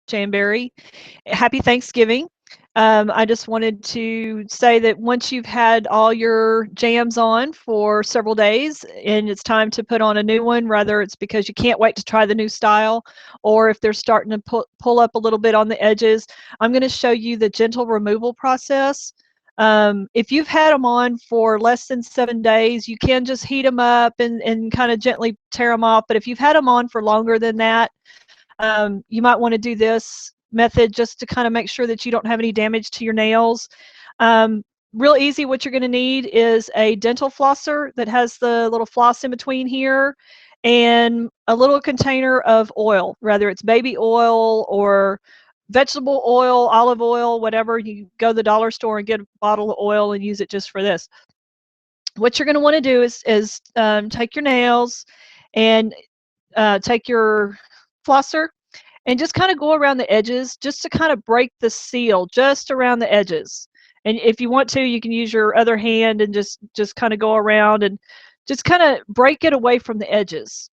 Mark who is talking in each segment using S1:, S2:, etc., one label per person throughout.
S1: Jamberry. Happy Thanksgiving. I just wanted to say that once you've had all your jams on for several days and it's time to put on a new one, whether it's because you can't wait to try the new style or if they're starting to pull up a little bit on the edges, I'm going to show you the gentle removal process. If you've had them on for less than 7 days, you can just heat them up and kind of gently tear them off. But if you've had them on for longer than that, you might want to do this method just to kind of make sure that you don't have any damage to your nails. Real easy, what you're going to need is a dental flosser that has the little floss in between here and a little container of oil, whether it's baby oil or vegetable oil, olive oil, whatever. You go to the dollar store and get a bottle of oil and use it just for this. What you're going to want to do is take your nails and take your flosser and just kind of go around the edges just to kind of break the seal just around the edges. And if you want to, you can use your other hand and just kind of go around and just kind of break it away from the edges.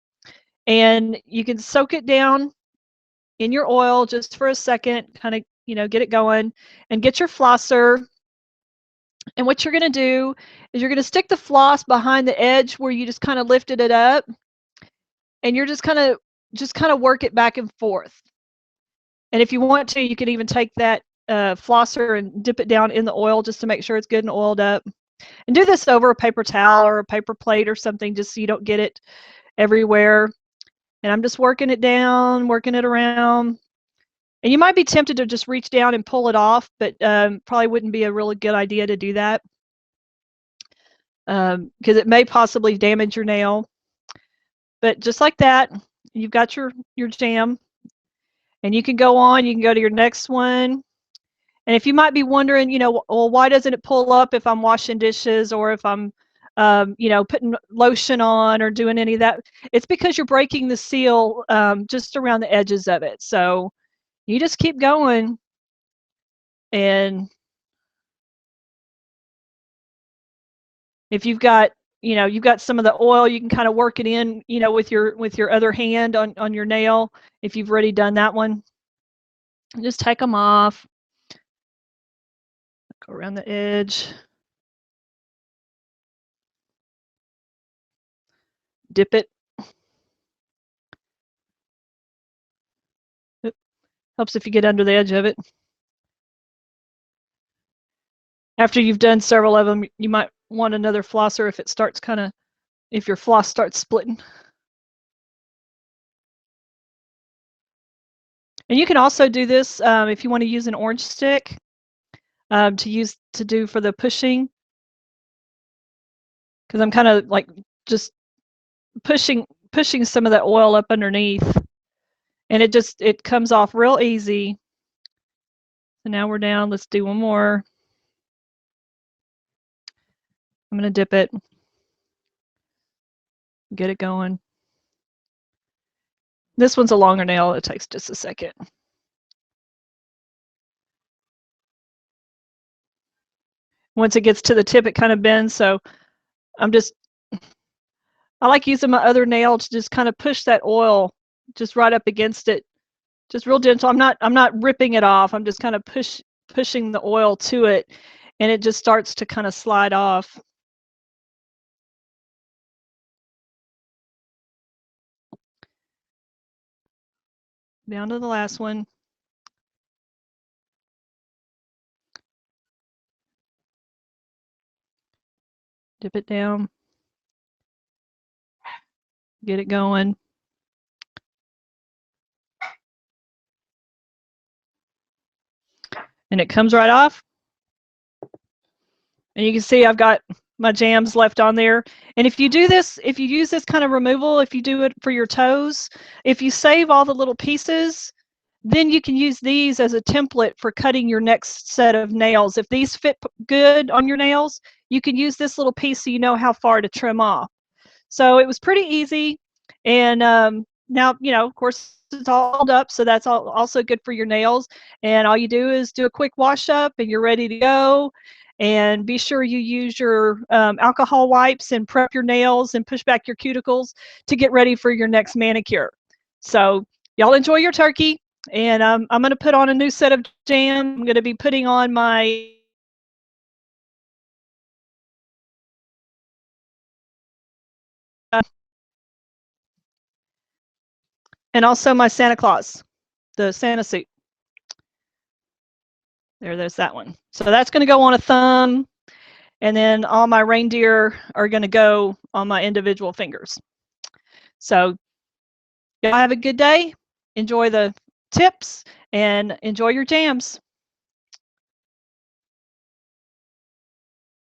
S1: And you can soak it down in your oil just for a second, kind of, get it going, and get your flosser. And what you're going to do is you're going to stick the floss behind the edge where you just kind of lifted it up, and you're just kind of work it back and forth. And if you want to, you can even take that flosser and dip it down in the oil just to make sure it's good and oiled up. And do this over a paper towel or a paper plate or something just so you don't get it everywhere. And I'm just working it down, working it around. And you might be tempted to just reach down and pull it off, but probably wouldn't be a really good idea to do that because it may possibly damage your nail. But just like that, you've got your jam, and you can go on. You can go to your next one. And if you might be wondering, well, why doesn't it pull up if I'm washing dishes or if I'm, putting lotion on or doing any of that? It's because you're breaking the seal just around the edges of it. So you just keep going, and if you've got some of the oil, you can kind of work it in, with your other hand on your nail if you've already done that one. Just take them off. Go around the edge. Dip it. Helps if you get under the edge of it. After you've done several of them, you might want another flosser if your floss starts splitting. And you can also do this if you want to use an orange stick to do for the pushing, because I'm kind of like just pushing some of that oil up underneath, and it comes off real easy. So now we're down. Let's do one more. I'm going to dip it, get it going. This one's a longer nail. It takes just a second. Once it gets to the tip, it kind of bends. So I like using my other nail to just kind of push that oil just right up against it, just real gentle. I'm not ripping it off. I'm just kind of pushing the oil to it, and it just starts to kind of slide off. Down to the last one. Dip it down. Get it going. And it comes right off. And you can see I've got my jams left on there. And if you do this, if you use this kind of removal, if you do it for your toes, if you save all the little pieces, then you can use these as a template for cutting your next set of nails. If these fit good on your nails, you can use this little piece so you know how far to trim off. So it was pretty easy. And now, of course, it's all up, so that's also good for your nails. And all you do is do a quick wash up and you're ready to go. And be sure you use your alcohol wipes and prep your nails and push back your cuticles to get ready for your next manicure. So y'all enjoy your turkey. And I'm going to put on a new set of jam. I'm going to be putting on my and also my Santa Claus, the Santa suit. There's that one. So that's going to go on a thumb, and then all my reindeer are going to go on my individual fingers. So y'all have a good day. Enjoy the tips and enjoy your jams.